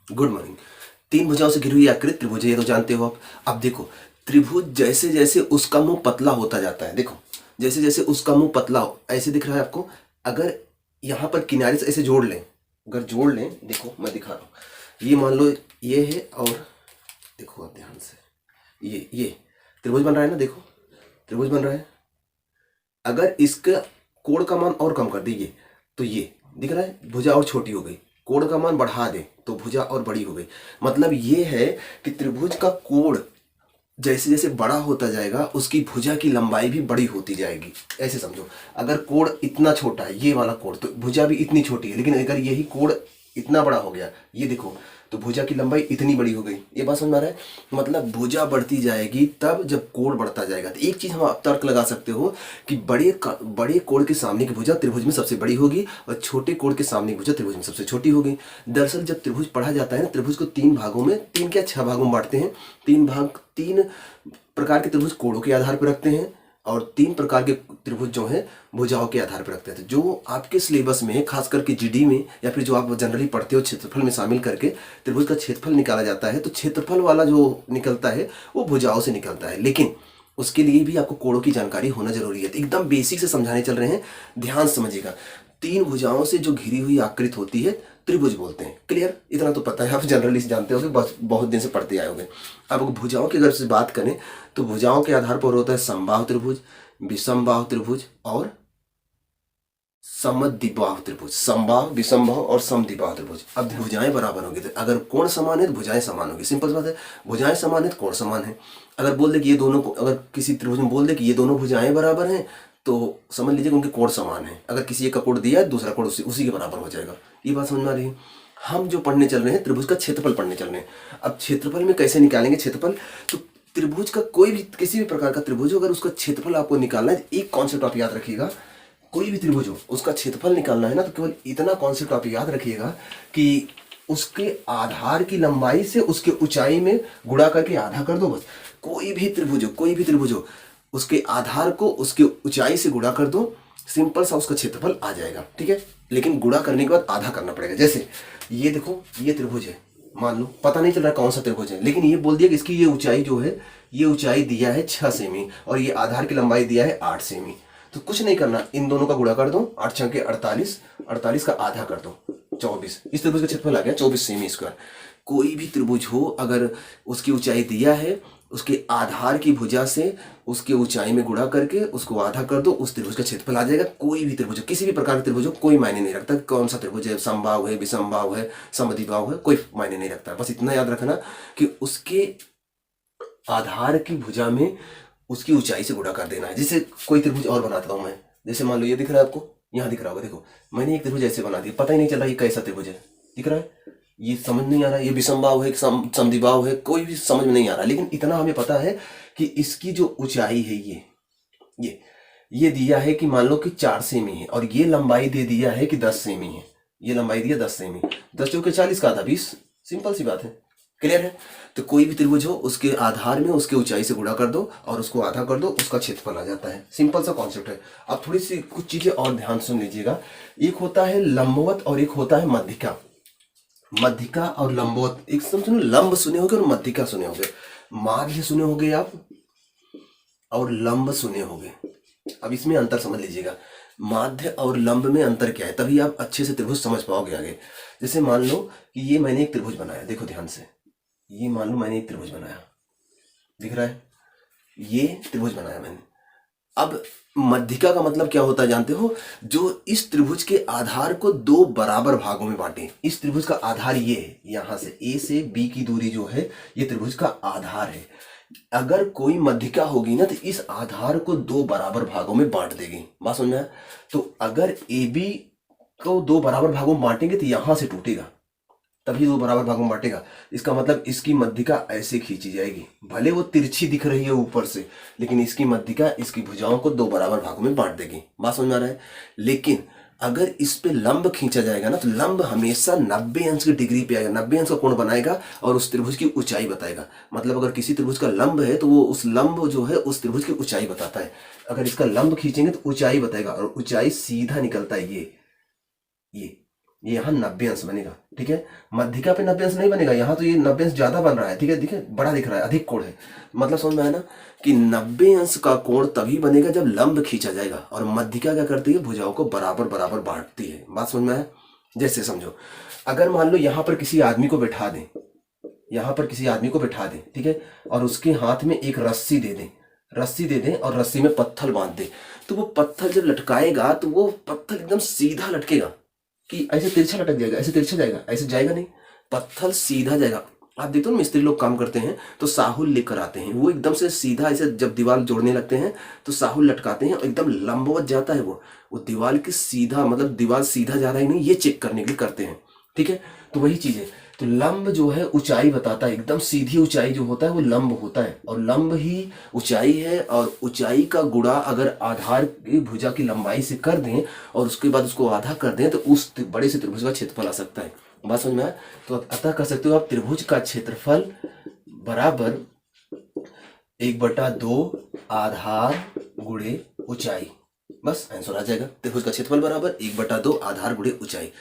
Good morning. तीन भुजाओं से घिरी हुई आकृति त्रिभुज है, ये तो जानते हो आप। अब देखो, त्रिभुज जैसे जैसे उसका मुंह पतला होता जाता है, देखो जैसे जैसे उसका मुंह पतला हो, ऐसे दिख रहा है आपको। अगर यहाँ पर किनारे से ऐसे जोड़ लें, अगर जोड़ लें, देखो मैं दिखा रहा हूँ, ये मान लो ये है, और देखो आप ध्यान से, ये त्रिभुज बन रहा है ना, देखो त्रिभुज बन रहा है। अगर इसका कोण का मान और कम कर दीजिए तो ये दिख रहा है, भुजा और छोटी हो गई। कोण का मान बढ़ा दे तो भुजा और बड़ी हो गई। मतलब ये है कि त्रिभुज का कोण जैसे जैसे बड़ा होता जाएगा उसकी भुजा की लंबाई भी बड़ी होती जाएगी। ऐसे समझो, अगर कोण इतना छोटा है, ये वाला कोण, तो भुजा भी इतनी छोटी है। लेकिन अगर यही कोण इतना बड़ा हो गया, ये देखो, तो भुजा की लंबाई इतनी बड़ी हो गई। ये बात समझ में आ रहा है? मतलब भुजा बढ़ती जाएगी तब जब कोण बढ़ता जाएगा। तो एक चीज हम आप तर्क लगा सकते हो कि बड़े कोण के सामने की भुजा त्रिभुज में सबसे बड़ी होगी और छोटे कोण के सामने की भुजा त्रिभुज में सबसे छोटी होगी। दरअसल जब त्रिभुज पढ़ा जाता है ना, त्रिभुज को तीन भागों में, तीन क्या छह भागों में बांटते हैं। तीन प्रकार के त्रिभुज कोणों के आधार पर रखते हैं और तीन प्रकार के त्रिभुज जो है भुजाओं के आधार पर रखते हैं। तो जो आपके सिलेबस में है, खास करके जीडी में, या फिर जो आप जनरली पढ़ते हो क्षेत्रफल में शामिल करके त्रिभुज का क्षेत्रफल निकाला जाता है, तो क्षेत्रफल वाला जो निकलता है वो भुजाओं से निकलता है। लेकिन उसके लिए भी आपको कोणों की जानकारी होना जरूरी है। तो एकदम बेसिक से समझाने चल रहे हैं, ध्यान समझिएगा। तीन भुजाओं से जो घिरी हुई आकृति होती है त्रिभुज बोलते हैं। क्लियर? इतना तो पता है, आप जनरली जानते होगे, बस बहुत दिन से पढ़ते आए होंगे। अब भुजाओं की अगर से बात करें तो भुजाओं के आधार पर होता है समबाहु त्रिभुज, विषमबाहु त्रिभुज और समद्विबाहु त्रिभुज। समबाहु, विषमबाहु और समद्विबाहु त्रिभुज। अब भुजाएं बराबर होंगी तो अगर कोण समान है तो भुजाएं समान होगी। सिंपल बात है, भुजाएं समान है तो कोण समान है। अगर बोल दे कि ये दोनों, अगर किसी त्रिभुज में बोल दे कि ये दोनों भुजाएं बराबर हैं तो समझ लीजिए कि उनके कोण समान है। अगर किसी एक का कोण दिया है, दूसरा कोण उसी के बराबर हो जाएगा। ये बात समझ में आ रही है? हम जो पढ़ने चल रहे हैं त्रिभुज का क्षेत्रफल पढ़ने चल रहे हैं। अब क्षेत्रफल में कैसे निकालेंगे क्षेत्रफल? तो त्रिभुज का कोई भी, किसी भी प्रकार का त्रिभुज हो, अगर उसका क्षेत्रफल आपको निकालना है, एक कॉन्सेप्ट आप याद रखिएगा, कोई भी त्रिभुज हो उसका क्षेत्रफल निकालना है ना, तो केवल इतना कॉन्सेप्ट आप याद रखिएगा कि उसके आधार की लंबाई से उसके ऊंचाई में गुणा करके आधा कर दो, बस। कोई भी त्रिभुज हो उसके आधार को उसके ऊंचाई से गुणा कर दो, सिंपल सा उसका क्षेत्रफल आ जाएगा। ठीक है? लेकिन गुणा करने के बाद आधा करना पड़ेगा। जैसे ये देखो, ये त्रिभुज है, मान लो पता नहीं चल रहा कौन सा त्रिभुज है, लेकिन ये बोल दिया कि इसकी ये ऊंचाई जो है, ये ऊंचाई दिया है 6 सेमी और ये आधार की लंबाई दिया है 8 सेमी। तो कुछ नहीं करना, इन दोनों का गुणा कर दो, 8 छके 48, 48 का आधा कर दो 24। इस त्रिभुज का क्षेत्रफल आ गया 24 सेमी स्क्वायर। कोई भी त्रिभुज हो, अगर उसकी ऊंचाई दिया है, उसके आधार की भुजा से उसके ऊंचाई में गुणा करके उसको आधा कर दो, उस त्रिभुज का क्षेत्रफल आ जाएगा। कोई भी त्रिभुज, किसी भी प्रकार का त्रिभुज हो, कोई मायने नहीं रखता कौन सा त्रिभुज है, समबाहु है, विषमबाहु है, समद्विबाहु है, कोई मायने नहीं रखता। बस इतना याद रखना कि उसके आधार की भुजा में उसकी ऊंचाई से गुणा कर देना है। जैसे कोई त्रिभुज और बनाता हूं मैं, जैसे मान लो ये दिख रहा है आपको, यहाँ दिख रहा होगा, देखो मैंने एक त्रिभुज ऐसे बना दिया, पता ही नहीं चल रहा ये कैसा त्रिभुज है। दिख रहा है? ये समझ नहीं आ रहा ये विषमबाहु है समद्विबाहु है, कोई भी समझ में नहीं आ रहा। लेकिन इतना हमें पता है कि इसकी जो ऊंचाई है, ये ये दिया है कि मान लो कि 4 सेमी है, और ये लंबाई दे दिया है कि 10 सेमी है। ये लंबाई दिया 10 सेमी, 10 चौके 40 का आधा 20। सिंपल सी बात है। क्लियर है? तो कोई भी त्रिभुज हो उसके आधार में उसके ऊंचाई से गुणा कर दो और उसको आधा कर दो, उसका क्षेत्रफल आ जाता है। सिंपल सा कॉन्सेप्ट है। अब थोड़ी सी कुछ चीजें और ध्यान सुन लीजिएगा। एक होता है लंबवत और एक होता है मध्यिका। मध्यिका और लंबवत, एक सुनो, लंब सुने होगे और मध्यिका सुने होगे, माध्य सुने होगे आप और लंब सुने होगे। अब इसमें अंतर समझ लीजिएगा, माध्य और लंब में अंतर क्या है, तभी आप अच्छे से त्रिभुज समझ पाओगे आगे। जैसे मान लो कि ये मैंने एक त्रिभुज बनाया, देखो ध्यान से, ये मान लो मैंने एक त्रिभुज बनाया, दिख रहा है? ये त्रिभुज बनाया मैंने। अब मध्यिका का मतलब क्या होता है जानते हो? जो इस त्रिभुज के आधार को दो बराबर भागों में बांटे। इस त्रिभुज का आधार ये है, यहां से ए से बी की दूरी जो है, ये त्रिभुज का आधार है। अगर कोई मध्यिका होगी ना तो इस आधार को दो बराबर भागों में बांट देगी। बात समझ में आया? तो अगर ए बी को दो बराबर भागों में बांटेंगे तो यहां से टूटेगा, तभी दो बराबर भागों में बांटेगा। इसका मतलब इसकी मध्यिका ऐसे खींची जाएगी, भले वो तिरछी दिख रही है ऊपर से, लेकिन इसकी मध्यिका इसकी भुजाओं को दो बराबर भागों में बांट देगी। बात समझ में आ रहा है? लेकिन अगर इस पे लंब खींचा जाएगा ना, तो लंब हमेशा 90 अंश की डिग्री पे आएगा, 90 अंश का कोण बनाएगा और उस त्रिभुज की ऊंचाई बताएगा। मतलब अगर किसी त्रिभुज का लंब है तो वो उस लंब जो है उस त्रिभुज की ऊंचाई बताता है। अगर इसका लंब खींचेंगे तो ऊंचाई बताएगा, और ऊंचाई सीधा निकलता है ये ये यहाँ 90 अंश बनेगा, ठीक है। मध्यिका पे 90 अंश नहीं बनेगा, यहाँ तो ये 90 अंश ज्यादा बन रहा है, ठीक है, देखिए बड़ा दिख रहा है, अधिक कोण है। मतलब समझ में आया ना कि 90 अंश का कोण तभी बनेगा जब लंब खींचा जाएगा, और मध्यिका क्या करती है, भुजाओं को बराबर बराबर बांटती है। बात समझ में आया? जैसे समझो, अगर मान लो यहाँ पर किसी आदमी को बैठा दें, यहाँ पर किसी आदमी को बैठा दें, ठीक है, और उसके हाथ में एक रस्सी दे दें, रस्सी दे दें और रस्सी में पत्थर बांध दें, तो वो पत्थर जब लटकाएगा तो वो पत्थर एकदम सीधा लटकेगा, कि ऐसे तिरछा लटक जाएगा, ऐसे तिरछा जाएगा, ऐसे जाएगा नहीं, पत्थर सीधा जाएगा। आप देखते हो मिस्त्री लोग काम करते हैं तो साहुल लेकर आते हैं, वो एकदम से सीधा ऐसे जब दीवार जोड़ने लगते हैं तो साहुल लटकाते हैं और एकदम लंबवत जाता है वो दीवार की सीधा, मतलब दीवार सीधा जा रहा है नहीं, ये चेक करने के लिए करते हैं, ठीक है। तो वही चीज है, तो लंब जो है ऊंचाई बताता है, एकदम सीधी ऊंचाई जो होता है वो लंब होता है, और लंब ही ऊंचाई है, और ऊंचाई का गुणा अगर आधार की भुजा की लंबाई से कर दें और उसके बाद उसको आधा कर दें तो उस बड़े से त्रिभुज का क्षेत्रफल आ सकता है। बात समझ में आया? तो अतः कह सकते हो आप त्रिभुज का क्षेत्रफल बराबर 1/2 आधार गुणे ऊंचाई, बस आंसर आ जाएगा। त्रिभुज का क्षेत्रफल बराबर 1/2 आधार गुणे ऊंचाई।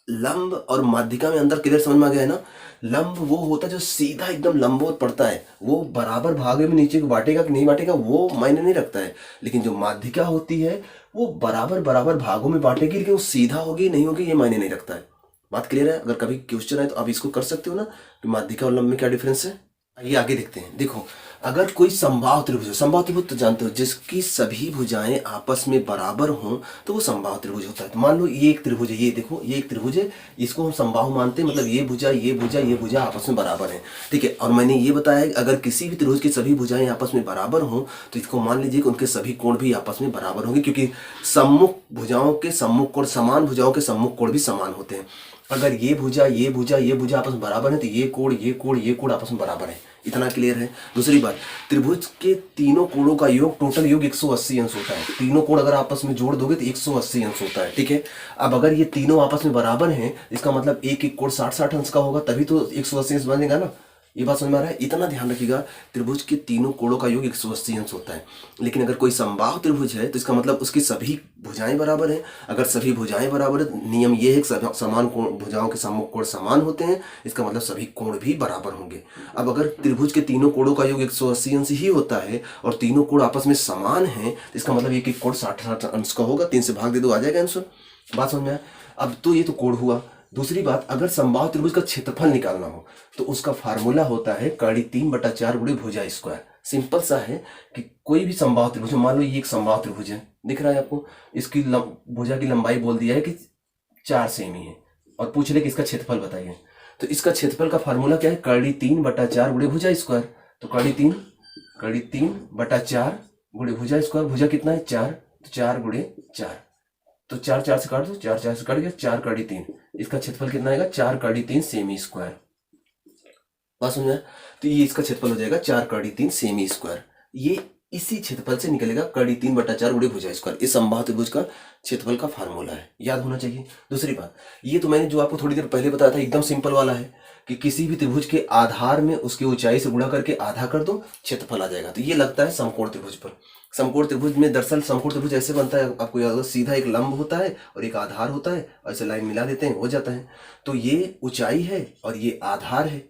लंब और माध्यिका में अंतर क्लियर समझ में आ गया है ना? लंब वो होता है जो सीधा एकदम लंबवत पड़ता है, वो बराबर भागों में नीचे को बांटेगा कि नहीं बांटेगा वो मायने नहीं रखता है, लेकिन जो माध्यिका होती है वो बराबर बराबर भागों में बांटेगी, लेकिन वो सीधा होगी नहीं होगी ये मायने नहीं रखता है। बात क्लियर है? अगर कभी क्वेश्चन है तो आप इसको कर सकते हो ना कि माध्यिका और लंब में क्या डिफरेंस है। आइए आगे देखते हैं। देखो, अगर कोई समबाहु त्रिभुज है, समबाहु त्रिभुज तो जानते हो जिसकी सभी भुजाएं आपस में बराबर हों तो वो समबाहु त्रिभुज होता है। तो मान लो ये एक त्रिभुज है, ये देखो ये एक त्रिभुज है, इसको हम समबाहु मानते हैं, मतलब ये भुजा ये भुजा ये भुजा आपस में बराबर है, ठीक है। और मैंने ये बताया है अगर किसी भी त्रिभुज की सभी भुजाएं आपस में बराबर हों तो इसको मान लीजिए कि उनके सभी कोण भी आपस में बराबर होंगे, क्योंकि सम्मुख भुजाओं के सम्मुख कोण समान, भुजाओं के सम्मुख कोण भी समान होते हैं। अगर ये भुजा ये भुजा ये भुजा आपस में बराबर है तो ये कोण ये कोण ये कोण आपस में बराबर है। इतना क्लियर है? दूसरी बात, त्रिभुज के तीनों कोणों का योग, टोटल योग 180 अंश होता है। तीनों कोण अगर आपस में जोड़ दोगे तो 180 अंश होता है, ठीक है। अब अगर ये तीनों आपस में बराबर हैं, इसका मतलब एक एक कोण 60-60 अंश का होगा, तभी तो 180 अंश बनेगा ना। ये बात समझ में आ रहा है? इतना ध्यान रखिएगा, त्रिभुज के तीनों कोणों का योग 180 अंश होता है। लेकिन अगर कोई समबाहु त्रिभुज है तो इसका मतलब उसकी सभी भुजाएं बराबर हैं। अगर सभी भुजाएं बराबर है, नियम ये है कि समान कोण, भुजाओं के सम्मुख कोण समान होते हैं, इसका मतलब सभी कोण भी बराबर होंगे। अब अगर त्रिभुज के तीनों कोणों का योग 180 अंश ही होता है और तीनों कोण आपस में समान है तो इसका मतलब एक एक कोण 60-60 अंश का होगा। 3 से भाग दे दो, आ जाएगा आंसर। बात समझ में आया? अब तो ये तो कोण हुआ। दूसरी बात, अगर समबाहु त्रिभुज का क्षेत्रफल निकालना हो तो उसका फार्मूला होता है कड़ी 3/4 गुणे भुजा स्क्वायर। सिंपल सा है कि कोई भी समबाहु त्रिभुज, मान लो ये एक समबाहु त्रिभुज है, दिख रहा है आपको, इसकी भुजा की लंबाई बोल दिया है कि 4 सेमी है और पूछ ले कि इसका क्षेत्रफल बताइए। तो इसका क्षेत्रफल का फार्मूला क्या है? कड़ी 3/4 गुणे भुजा स्क्वायर। तो कड़ी 3/4 गुणे भुजा स्क्वायर। भुजा कितना है? 4, तो 4 गुणे 4, तो 4 4 से काट दो, 4 4 से कट गया, 4 कड़ी 3। इसका क्षेत्रफल कितना आएगा? 4 कड़ी 3 सेमी स्क्वायर। बात समझा? तो ये इसका क्षेत्रफल हो जाएगा 4 कड़ी 3 सेमी स्क्वायर। ये इसी क्षेत्रफल से निकलेगा कड़ी 3/4 गुणे भुजा स्क्वायर। इस समबाहु त्रिभुज का क्षेत्रफल का फार्मूला है, याद होना चाहिए। दूसरी बात, ये तो मैंने जो आपको थोड़ी देर पहले बताया था एकदम सिंपल वाला है कि किसी भी त्रिभुज के आधार में उसकी ऊंचाई से गुणा करके आधा कर दो, क्षेत्रफल आ जाएगा। तो ये लगता है समकोण त्रिभुज पर। समकोण त्रिभुज में दरअसल समकोण त्रिभुज ऐसे बनता है, आपको याद होगा, सीधा एक लंब होता है और एक आधार होता है, ऐसे लाइन मिला देते हैं, हो जाता है। तो ये ऊंचाई है और ये आधार है,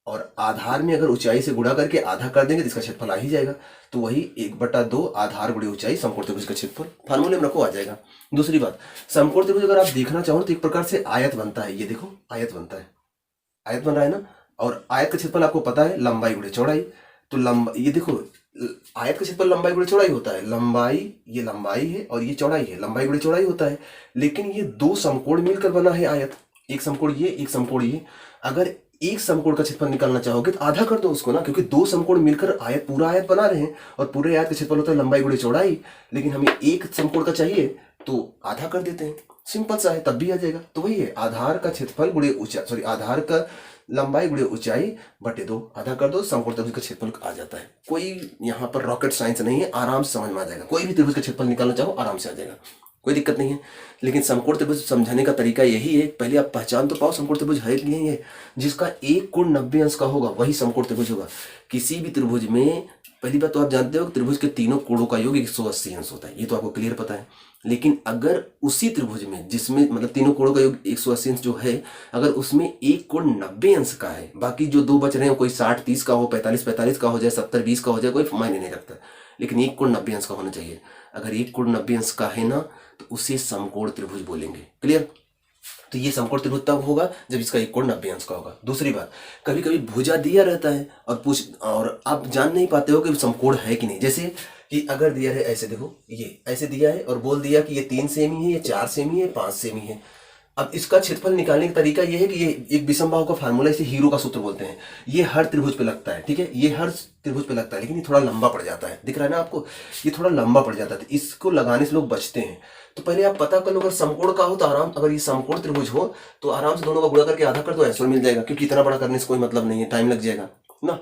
और आधार में अगर ऊंचाई से गुणा करके आधा कर देंगे तो इसका क्षेत्रफल आ ही जाएगा। तो वही 1/2 आधार गुणे ऊंचाई समकोण त्रिभुज का क्षेत्रफल, फार्मूले में रखो, आ जाएगा। दूसरी बात, समकोण त्रिभुज अगर आप देखना चाहो तो एक प्रकार से आयत बनता है। ये देखो आयत बनता है, आयत बन रहा है ना। और आयत का क्षेत्रफल आपको पता है लंबाई गुणे चौड़ाई। तो ये देखो आयत का क्षेत्रफल लंबाई गुणे चौड़ाई होता है। लंबाई, ये लंबाई है और ये चौड़ाई है, लंबाई गुणे चौड़ाई होता है। लेकिन ये दो समकोण मिलकर बना है आयत, एक समकोण ये, एक समकोण ये। अगर एक समकोण का क्षेत्रफल निकालना चाहोगे तो आधा कर दो उसको ना, क्योंकि दो समकोण मिलकर आयत, पूरा आयत बना रहे हैं और पूरे आयत का क्षेत्रफल होता है लंबाई गुणे चौड़ाई। लेकिन हमें एक समकोण का चाहिए तो आधा कर देते हैं, सिंपल सा है, तब भी आ जाएगा। तो वही है, आधार का क्षेत्रफल गुणे ऊंचाई, सॉरी आधार का लंबाई गुणे ऊंचाई बटे 2, आधा कर दो, समकोण त्रिभुज का क्षेत्रफल आ जाता है। कोई यहाँ पर रॉकेट साइंस नहीं है, आराम से समझ में आ जाएगा। कोई भी त्रिभुज का क्षेत्रफल निकालना चाहो आराम से आ जाएगा, कोई दिक्कत नहीं है। लेकिन समकोण त्रिभुज समझाने का तरीका यही है, पहले आप पहचान तो पाओ समकोण त्रिभुज है कि नहीं है। जिसका एक कोण 90 अंश का होगा वही समकोण त्रिभुज होगा। किसी भी त्रिभुज में पहली बात तो आप जानते हो कि त्रिभुज के तीनों कोणों का योग 180 अंश होता है, ये तो आपको क्लियर पता है। लेकिन अगर उसी त्रिभुज में जिसमें मतलब तीनों कोणों का योग 180 अंश जो है, अगर उसमें एक कोण 90 अंश का है, बाकी जो दो बच रहे हैं कोई 60-30 का हो, 45-45 का हो जाए, 70-20 का हो जाए, कोई मायने नहीं रखता, लेकिन एक कोण 90 अंश का होना चाहिए। अगर एक कोण 90 अंश का है ना तो उसे समकोण त्रिभुज बोलेंगे। क्लियर? तो ये समकोण त्रिभुज तब होगा जब इसका एक कोण 90 अंश का होगा। दूसरी बात, कभी कभी भुजा दिया रहता है और आप जान नहीं पाते हो कि समकोण है कि नहीं। जैसे कि अगर दिया है ऐसे, देखो ये ऐसे दिया है और बोल दिया कि ये 3 सेमी है, ये 4 सेमी है, 5 सेमी है। अब इसका क्षेत्रफल निकालने का तरीका ये है कि ये एक विषमबाहु का फार्मूला, इसे हीरो का सूत्र बोलते हैं। ये हर त्रिभुज पे लगता है, ठीक है, ये हर त्रिभुज पे लगता है, लेकिन ये थोड़ा लंबा पड़ जाता है। दिख रहा है ना आपको, ये थोड़ा लंबा पड़ जाता है, तो इसको लगाने से लोग बचते हैं। तो पहले आप पता कर लो, अगर समकोण का हो तो आराम, अगर ये समकोण त्रिभुज हो तो आराम से दोनों का गुणा करके आधा कर दो, आंसर मिल जाएगा। क्योंकि इतना बड़ा करने से कोई मतलब नहीं है, टाइम लग जाएगा ना।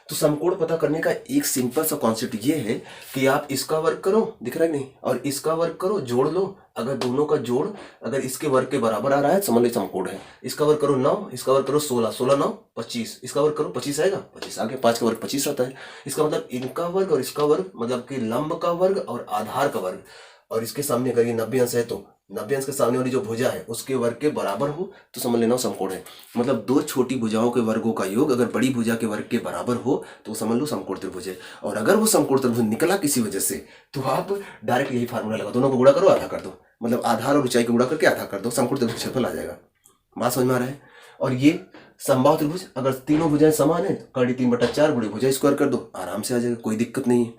तो समकोण पता करने का एक सिंपल सा कॉन्सेप्ट ये है कि आप इसका वर्ग करो, दिख रहा है नहीं, और इसका वर्ग करो, जोड़ लो। अगर दोनों का जोड़ अगर इसके वर्ग के बराबर आ रहा है समझ लो समकोण है। इसका वर्ग करो 9, इसका वर्ग करो 16, 16 9 25, इसका वर्ग करो 25 आएगा, 25 आगे, 5 का वर्ग 25 आता है। इसका मतलब इनका वर्ग और इसका वर्ग, मतलब कि लंब का वर्ग और आधार का वर्ग, और इसके सामने अगर ये 90 अंश है तो 90 अंश के सामने वाली जो भुजा है उसके वर्ग के बराबर हो तो समझ लेना समकोण है। मतलब दो छोटी भुजाओं के वर्गों का योग अगर बड़ी भुजा के वर्ग के बराबर हो तो समझ लो समकोण त्रिभुज है। और अगर वो समकोण त्रिभुज निकला किसी वजह से तो आप डायरेक्ट यही फार्मूला लगा, दोनों को गुणा करो, आधा कर दो, मतलब आधार और ऊंचाई को गुणा करके आधा कर दो, समकोण त्रिभुज क्षेत्रफल आ जाएगा। बात समझ में आ रहा है? और ये समबाहु त्रिभुज, अगर तीनों भुजाएं समान है कड़ी 3/4 गुणे भुजा स्क्वायर कर दो, आराम से आ जाएगा, कोई दिक्कत नहीं है,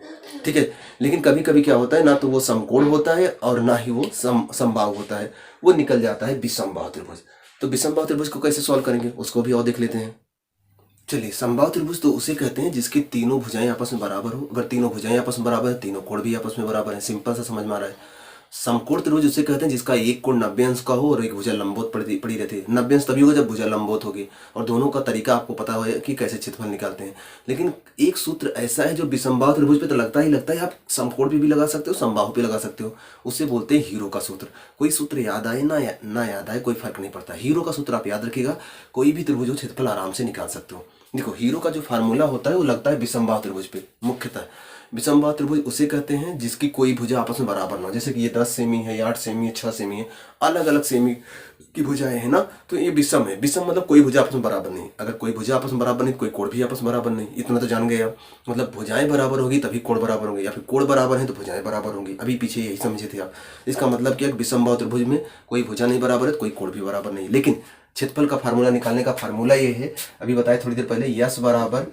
ठीक है। लेकिन कभी कभी क्या होता है, ना तो वो समकोण होता है और ना ही वो समबाहु होता है, वो निकल जाता है विषमबाहु त्रिभुज। तो विषमबाहु त्रिभुज को कैसे सॉल्व करेंगे उसको भी और देख लेते हैं। चलिए, समबाहु त्रिभुज तो उसे कहते हैं जिसकी तीनों भुजाएं आपस में बराबर हो। अगर तीनों भुजाएं आपस में बराबर है, तीनों कोण भी आपस में बराबर है, सिंपल सा समझ में आ रहा है। समकोण त्रिभुज उसे कहते हैं जिसका एक कोण 90 अंश का हो और एक भुजा लंबवत पड़ी रहती है। 90 अंश तभी होगा जब भुजा लंबवत होगी, और दोनों का तरीका आपको पता हो कि कैसे क्षेत्रफल निकालते हैं। लेकिन एक सूत्र ऐसा है जो विषमबाहु त्रिभुज पे तो लगता ही लगता है, आप समकोण पे भी लगा सकते हो, समबाहु पे लगा सकते हो, उसे बोलते हैं हीरो का सूत्र। कोई सूत्र याद आए ना याद आए कोई फर्क नहीं पड़ता, हीरो का सूत्र आप याद रखिएगा, कोई भी त्रिभुज हो क्षेत्रफल आराम से निकाल सकते हो। देखो, हीरो का जो फार्मूला होता है वो लगता है विषमबाहु त्रिभुज पे मुख्यतः। विषमबाहु त्रिभुज उसे कहते हैं जिसकी कोई भुजा आपस में बराबर ना हो। जैसे कि ये 10 सेमी है, 8 सेमी है, 6 सेमी है, अलग अलग सेमी की भुजाएं है ना, तो ये विषम है। विषम मतलब कोई भुजा आपस में बराबर नहीं। अगर कोई भुजा आपस में बराबर नहीं, कोई कोण भी आपस में बराबर नहीं, इतना तो जान गए आप। मतलब भुजाएं बराबर होगी तभी कोण बराबर होंगे, या फिर कोण बराबर है तो भुजाएं बराबर होंगी। अभी पीछे यही समझे थे आप। इसका मतलब क्या, विषमबाहु त्रिभुज में कोई भुजा नहीं बराबर है, कोई कोण भी बराबर नहीं। लेकिन क्षेत्रफल का फार्मूला निकालने का फार्मूला ये है, अभी बताया थोड़ी देर पहले, यस बराबर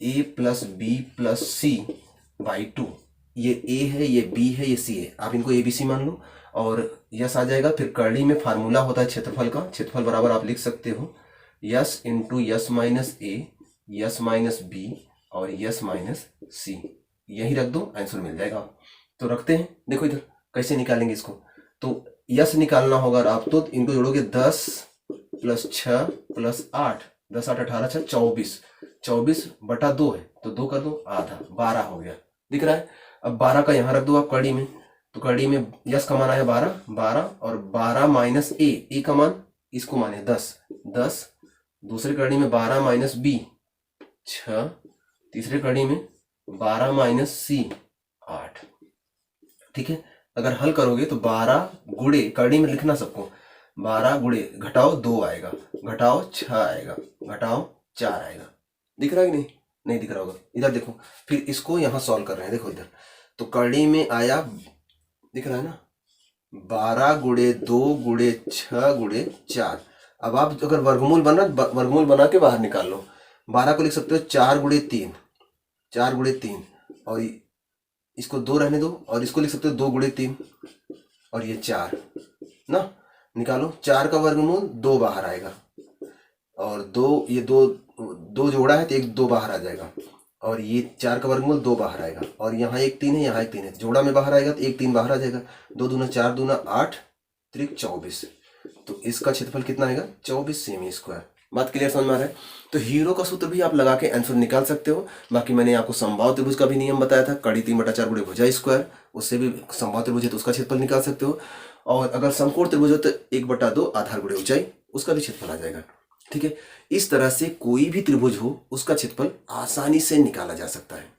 a + b + c/2। ये a है, ये b है, ये c है, आप इनको ABC मान लो और यस आ जाएगा। फिर कर्ली में फार्मूला होता है क्षेत्रफल का, क्षेत्रफल बराबर आप लिख सकते हो yes into yes minus a, yes minus b और यस माइनस c, यही रख दो, आंसर मिल जाएगा। तो रखते हैं, देखो इधर कैसे निकालेंगे इसको। तो यस निकालना होगा आप, तो इनको जोड़ोगे 10 + 6 + 8, 10 8 18 6 24, 24/2 है तो 2 कर दो, आधा, 12 हो गया। दिख रहा है? अब 12 का यहाँ रख दो आप कड़ी में, तो कड़ी में यस का मान आया 12, 12 और 12 माइनस ए का मान, इसको माने 10, 10, दूसरी कड़ी में 12 माइनस बी 6, तीसरी कड़ी में 12 माइनस सी 8। ठीक है, अगर हल करोगे तो 12 गुणे, कड़ी में लिखना सबको, 12 गुणे घटाओ 2 आएगा, घटाओ 6 आएगा, घटाओ 4 आएगा। दिख रहा है कि नहीं? नहीं दिख रहा होगा। इधर देखो, फिर इसको यहाँ सॉल्व कर रहे हैं, देखो इधर, तो कड़ी में आया, दिख रहा है ना, 12 गुणे 2 गुणे 6 गुणे 4। अब आप अगर वर्गमूल बना के बाहर निकाल लो। 12 को लिख सकते हो 4 गुणे 3, 4 गुणे 3, और इसको 2 रहने दो, और इसको लिख सकते हो 2 गुणे 3 और ये 4 ना, निकालो। 4 का वर्गमूल 2 बाहर आएगा, और 2, ये 2 जोड़ा है तो 1 2 बाहर आ जाएगा, और ये 4 का वर्गमूल 2 बाहर आएगा, और यहाँ 1 3 है, यहाँ 1 3 है, जोड़ा में बाहर आएगा तो 1 3 बाहर आ जाएगा। 2 दूना 4 दूना 8, त्रिक 24। तो इसका क्षेत्रफल कितना आएगा? 24 सेमी स्क्वायर। बात क्लियर समझ में आ रहा है? तो हीरो का सूत्र भी आप लगा के आंसर निकाल सकते हो। बाकी मैंने आपको समबाहु त्रिभुज का भी नियम बताया था, कड़ी 3/4 गुणे भुजा स्क्वायर, उससे भी समबाहु त्रिभुज है तो उसका क्षेत्रफल निकाल सकते हो। और अगर समकोण त्रिभुज हो तो 1/2 आधार गुणे ऊंचाई, उसका भी क्षेत्रफल आ जाएगा। ठीक है, इस तरह से कोई भी त्रिभुज हो उसका क्षेत्रफल आसानी से निकाला जा सकता है।